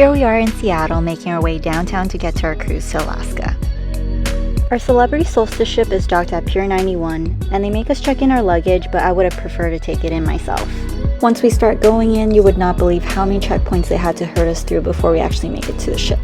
Here we are in Seattle, making our way downtown to get to our cruise to Alaska. Our celebrity Solstice ship is docked at Pier 91, and they make us check in our luggage, but I would have preferred to take it in myself. Once we start going in, you would not believe how many checkpoints they had to herd us through before we actually make it to the ship.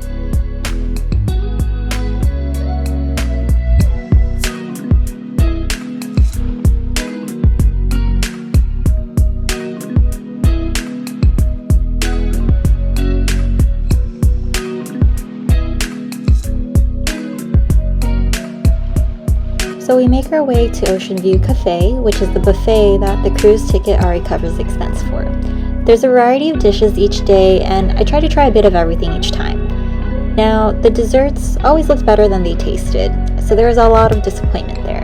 So we make our way to Ocean View Cafe, which is the buffet that the cruise ticket already covers the expense for. There's a variety of dishes each day, and I try to try a bit of everything each time. Now, the desserts always looked better than they tasted, so there was a lot of disappointment there.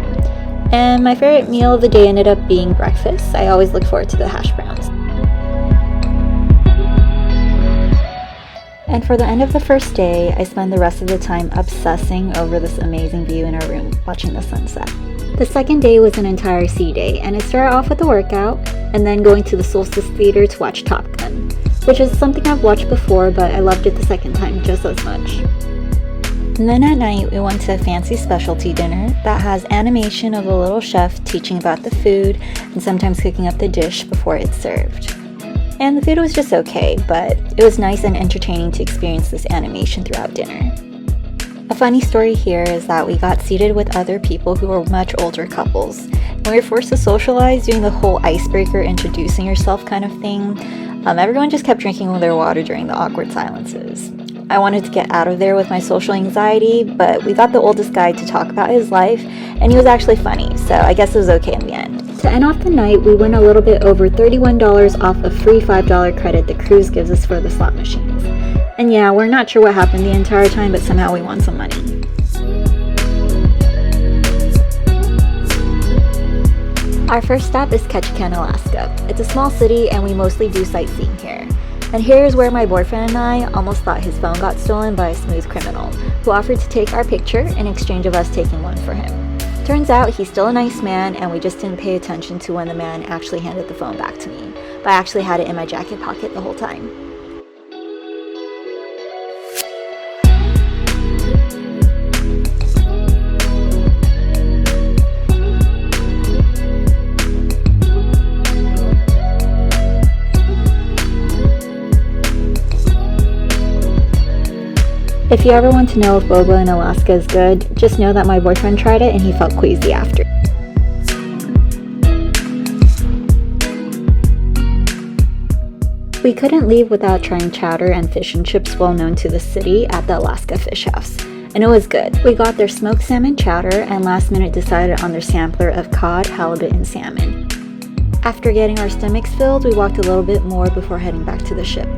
And my favorite meal of the day ended up being breakfast. I always look forward to the hash browns. And for the end of the first day, I spend the rest of the time obsessing over this amazing view in our room, watching the sunset. The second day was an entire sea day, and it started off with a workout, and then going to the Solstice Theater to watch Top Gun, which is something I've watched before, but I loved it the second time just as much. And then at night, we went to a fancy specialty dinner that has animation of a little chef teaching about the food, and sometimes cooking up the dish before it's served. And the food was just okay, but it was nice and entertaining to experience this animation throughout dinner. A funny story here is that we got seated with other people who were much older couples, and we were forced to socialize doing the whole icebreaker introducing yourself kind of thing. Everyone just kept drinking their water during the awkward silences. I wanted to get out of there with my social anxiety, but we got the oldest guy to talk about his life, and he was actually funny, so I guess it was okay in the end. To end off the night, we won a little bit over $31 off a free $5 credit the cruise gives us for the slot machines. And yeah, we're not sure what happened the entire time, but somehow we won some money. Our first stop is Ketchikan, Alaska. It's a small city and we mostly do sightseeing here. And here's where my boyfriend and I almost thought his phone got stolen by a smooth criminal, who offered to take our picture in exchange of us taking one for him. Turns out he's still a nice man, and we just didn't pay attention to when the man actually handed the phone back to me, but I actually had it in my jacket pocket the whole time. If you ever want to know if boba in Alaska is good, just know that my boyfriend tried it and he felt queasy after. We couldn't leave without trying chowder and fish and chips well known to the city at the Alaska Fish House, and it was good. We got their smoked salmon chowder and last minute decided on their sampler of cod, halibut, and salmon. After getting our stomachs filled, we walked a little bit more before heading back to the ship.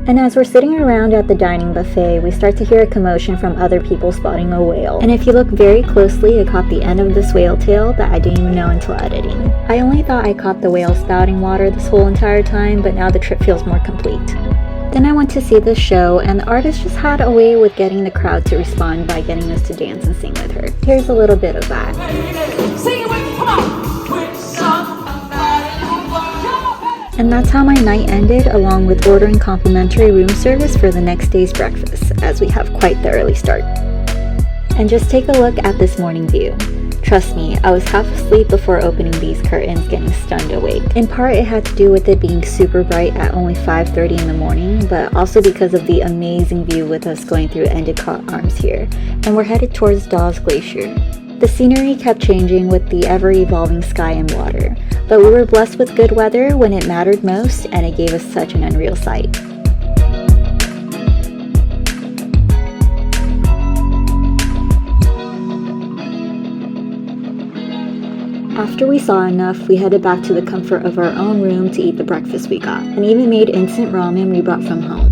And as we're sitting around at the dining buffet, we start to hear a commotion from other people spotting a whale. And if you look very closely, it caught the end of this whale tail that I didn't even know until editing. I only thought I caught the whale spouting water this whole entire time, but now the trip feels more complete. Then I went to see the show, and the artist just had a way with getting the crowd to respond by getting us to dance and sing with her. Here's a little bit of that. Sing it with me, come on! And that's how my night ended, along with ordering complimentary room service for the next day's breakfast, as we have quite the early start. And just take a look at this morning view. Trust me, I was half asleep before opening these curtains, getting stunned awake. In part, it had to do with it being super bright at only 5:30 in the morning, but also because of the amazing view with us going through Endicott Arms here, and we're headed towards Dawes Glacier. The scenery kept changing with the ever-evolving sky and water, but we were blessed with good weather when it mattered most, and it gave us such an unreal sight. After we saw enough, we headed back to the comfort of our own room to eat the breakfast we got, and even made instant ramen we brought from home.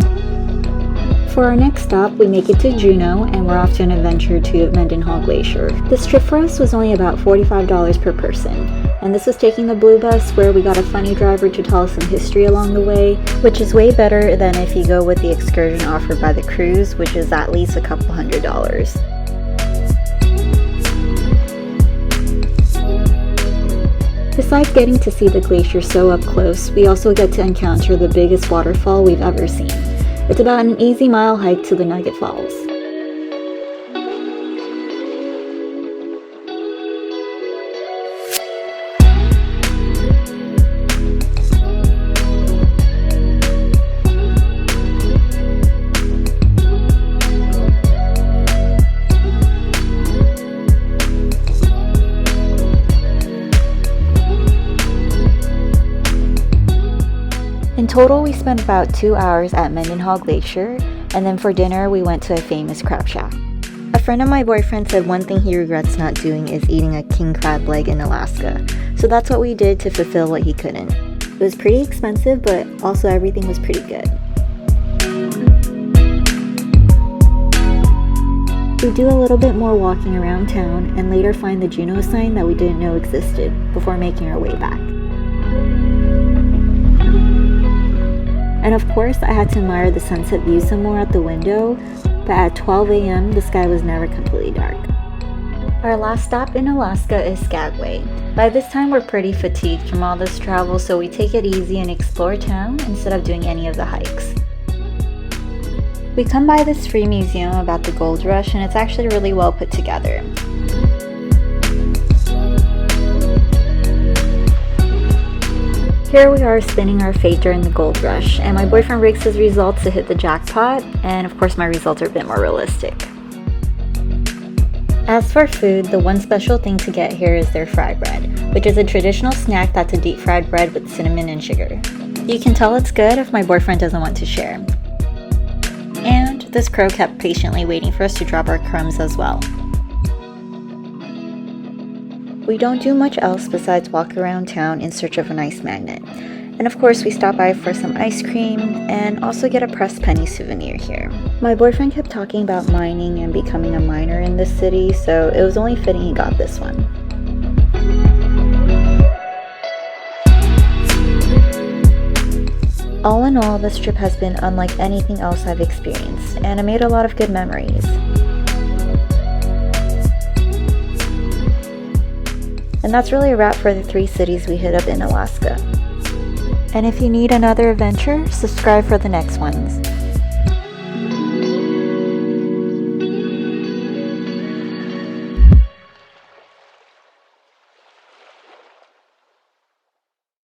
For our next stop, we make it to Juneau, and we're off to an adventure to Mendenhall Glacier. This trip for us was only about $45 per person, and this was taking the blue bus where we got a funny driver to tell us some history along the way, which is way better than if you go with the excursion offered by the cruise, which is at least a couple $100s. Besides getting to see the glacier so up close, we also get to encounter the biggest waterfall we've ever seen. It's about an easy mile hike to the Nugget Falls. In total, we spent about 2 hours at Mendenhall Glacier, and then for dinner we went to a famous crab shack. A friend of my boyfriend said one thing he regrets not doing is eating a king crab leg in Alaska, so that's what we did to fulfill what he couldn't. It was pretty expensive, but also everything was pretty good. We do a little bit more walking around town and later find the Juneau sign that we didn't know existed before making our way back. And of course, I had to admire the sunset view some more out the window, but at 12 a.m. the sky was never completely dark. Our last stop in Alaska is Skagway. By this time we're pretty fatigued from all this travel, so we take it easy and explore town instead of doing any of the hikes. We come by this free museum about the gold rush, and it's actually really well put together. Here we are spinning our fate during the gold rush, and my boyfriend rigs his results to hit the jackpot, and of course my results are a bit more realistic. As for food, the one special thing to get here is their fried bread, which is a traditional snack that's a deep fried bread with cinnamon and sugar. You can tell it's good if my boyfriend doesn't want to share. And this crow kept patiently waiting for us to drop our crumbs as well. We don't do much else besides walk around town in search of an ice magnet. And of course we stop by for some ice cream and also get a pressed penny souvenir here. My boyfriend kept talking about mining and becoming a miner in this city, so it was only fitting he got this one. All in all, this trip has been unlike anything else I've experienced, and I made a lot of good memories. And that's really a wrap for the 3 cities we hit up in Alaska. And if you need another adventure, subscribe for the next ones.